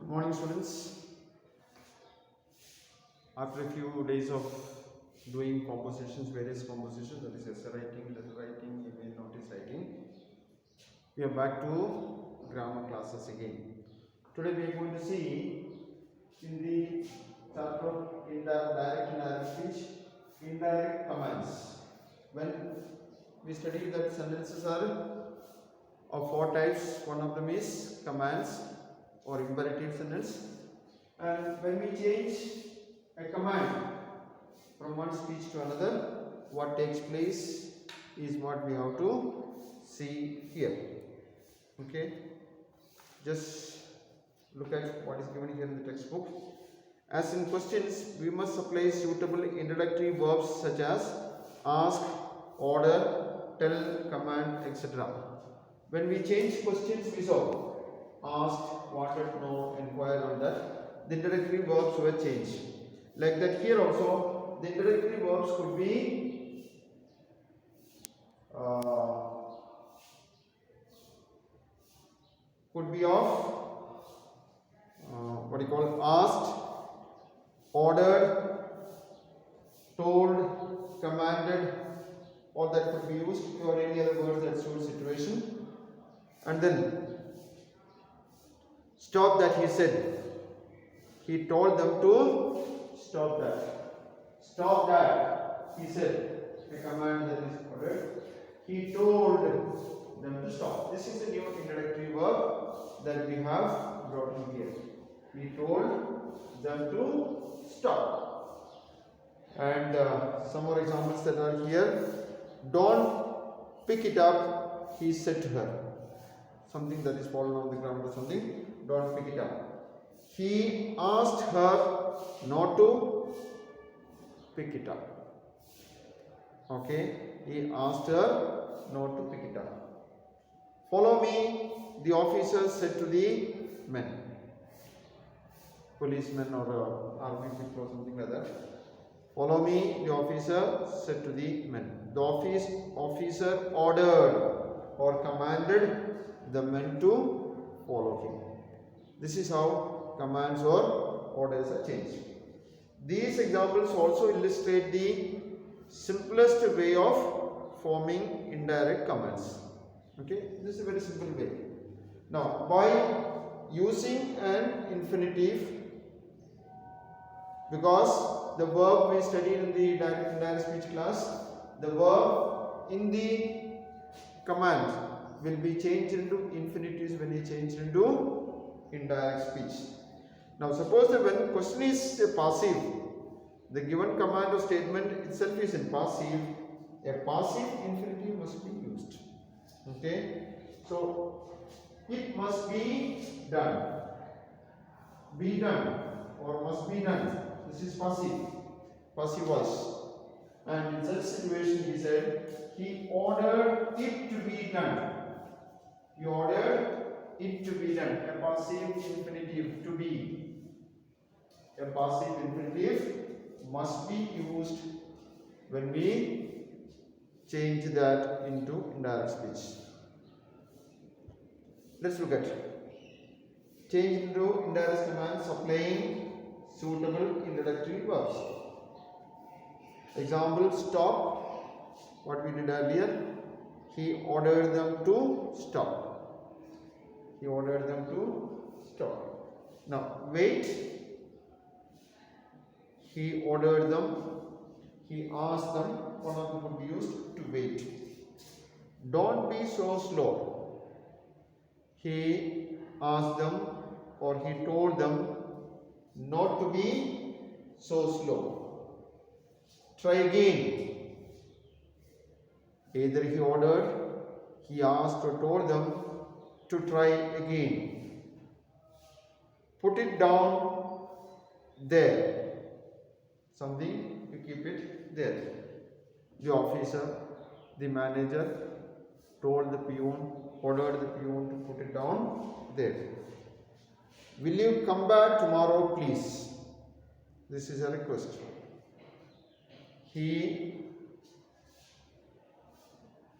Morning students. After a few days of doing compositions, various compositions, that is essay writing, letter writing, email notice writing, we are back to grammar classes again. Today we are going to see in the chapter of indirect speech, indirect commands. When we studied that sentences are of four types, one of them is commands or imperative sentence, and when we change a command from one speech to another, what takes place is what we have to see here. Okay, just look at what is given here in the textbook. As in questions, we must supply suitable introductory verbs such as ask, order, tell, command, etc. When we change questions, we saw asked, wanted, know, inquired, on that, the introductory verbs were changed. Like that here also, the introductory verbs could be of what you call asked, ordered, told, commanded, all that could be used, or any other words that suit situation. And then stop that, he said. He told them to stop that. Stop that, he said. A command that is ordered. He told them to stop. This is a new introductory verb that we have brought in here. He told them to stop. And some more examples that are here. Don't pick it up, he said to her. Something that is fallen on the ground or something. Don't pick it up. He asked her not to pick it up. Okay, he asked her not to pick it up. Follow me, the officer said to the men. Policemen or army people or something like that. Follow me, the officer said to the men. The officer ordered or commanded the men to follow him. This is how commands or orders are changed. These examples also illustrate the simplest way of forming indirect commands. Okay, this is a very simple way. Now, by using an infinitive, because the verb we studied in the direct indirect speech class, the verb in the command will be changed into infinitives when you change into indirect speech. Now suppose that when question is a passive, the given command or statement itself is in passive, a passive infinitive must be used. Okay, so it must be done, or must be done. This is passive voice. And in such situation he said, he ordered it to be done. He ordered it to be done. A passive infinitive, to be. A passive infinitive must be used when we change that into indirect speech. Let's look at change into indirect commands applying suitable introductory verbs. Example, stop, what we did earlier. He ordered them to stop. He ordered them to stop. Now, wait. He ordered them. He asked them. One of them would be used to wait. Don't be so slow. He asked them or he told them not to be so slow. Try again. Either he ordered, he asked or told them to try again. Put it down there. Something, you keep it there. The officer, the manager told the peon, ordered the peon to put it down there. Will you come back tomorrow, please? This is a request. He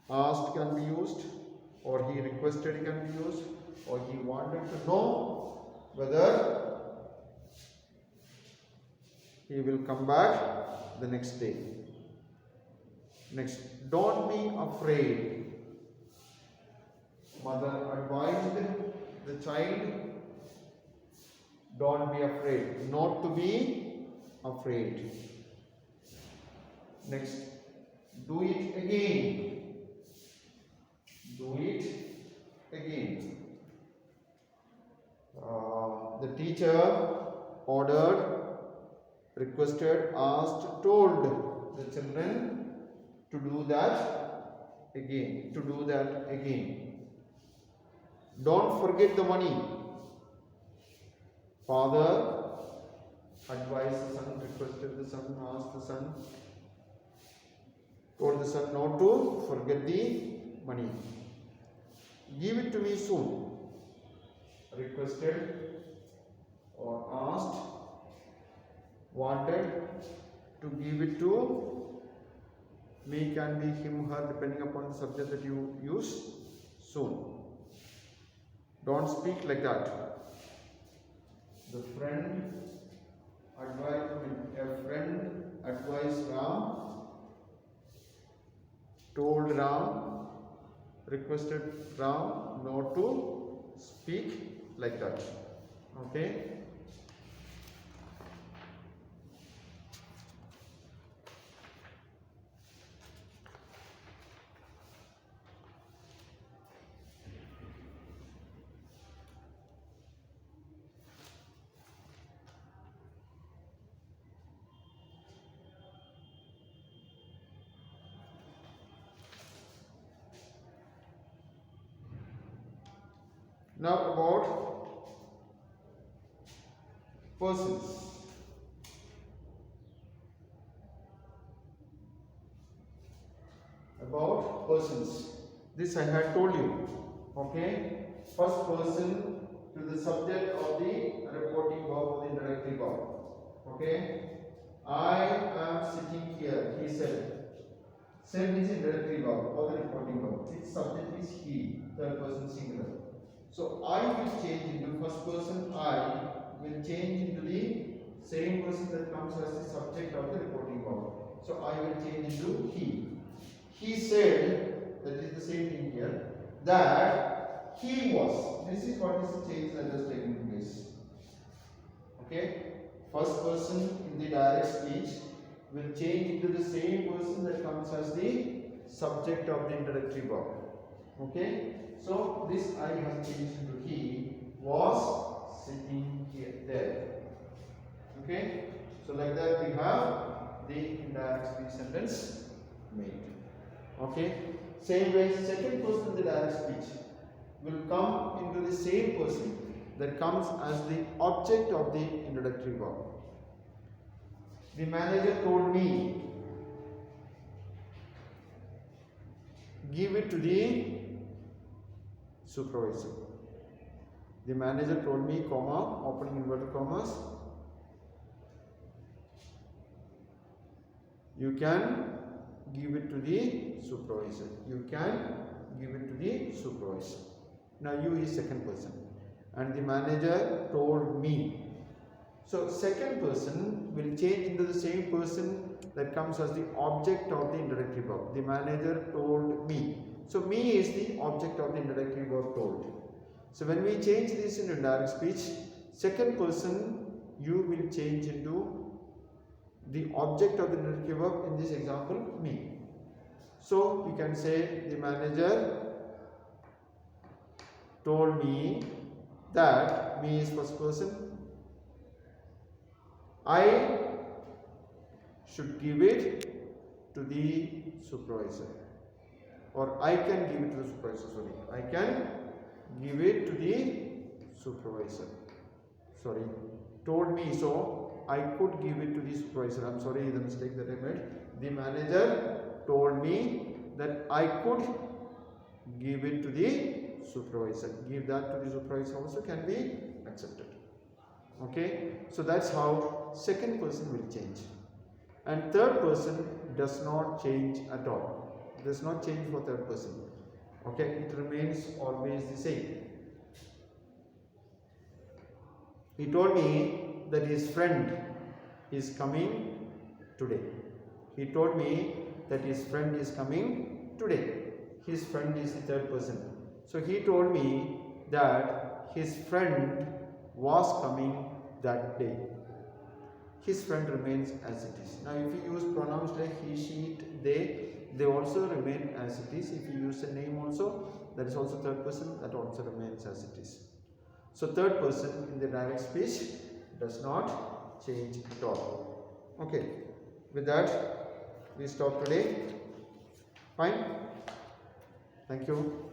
asked can be used, or he requested can be used, or he wanted to know whether he will come back the next day. Next, don't be afraid. Mother advised the child, don't be afraid, not to be afraid. Next, do it again. Do it again. The teacher ordered, requested, asked, told the children to do that again. To do that again. Don't forget the money. Father advised the son, requested the son, asked the son, told the son not to forget the money. Give it to me soon. Requested or asked, wanted to give it to me, can be him, her, depending upon the subject that you use, soon. Don't speak like that. The friend advised Ram, told Ram, requested Ram not to speak like that. Okay. Now about persons. About persons. This I had told you. Okay. First person to the subject of the reporting verb or the introductory verb. Okay. I am sitting here. He said. Said is introductory verb or the reporting verb. Its subject is he. Third person singular. So I will change into first person. I will change into the same person that comes as the subject of the reporting verb. So I will change into he. He said, that is the same thing here, that he was. This is what is the change that has taken place. Okay. First person in the direct speech will change into the same person that comes as the subject of the introductory verb. Okay. So this I have changed into he was sitting here there. Okay. So like that we have the indirect speech sentence made. Okay. Same way, second person in the direct speech will come into the same person that comes as the object of the introductory verb. The manager told me, give it to the supervisor. The manager told me, comma, opening inverted commas, you can give it to the supervisor. You can give it to the supervisor. Now you is second person. And the manager told me. So second person will change into the same person that comes as the object of the introductory verb. The manager told me. So me is the object of the introductory verb told. So when we change this into indirect speech, second person you will change into the object of the introductory verb, in this example me. So you can say the manager told me that, me is first person, I should give it to the supervisor, or I can give it to the supervisor, sorry, I can give it to the supervisor, sorry, told me, so I could give it to the supervisor. I'm sorry, the mistake that I made. The manager told me that I could give it to the supervisor. Give that to the supervisor also can be accepted. Okay, so that's how second person will change. And third person does not change at all. Does not change for third person. Okay, it remains always the same. He told me that his friend is coming today. He told me that his friend is coming today. His friend is the third person. So he told me that his friend was coming that day. His friend remains as it is. Now if you use pronouns like he, she, it, they also remain as it is. If you use a name also, that is also third person, that also remains as it is. So third person in the direct speech does not change at all. Okay, with that we stop today. Fine. Thank you.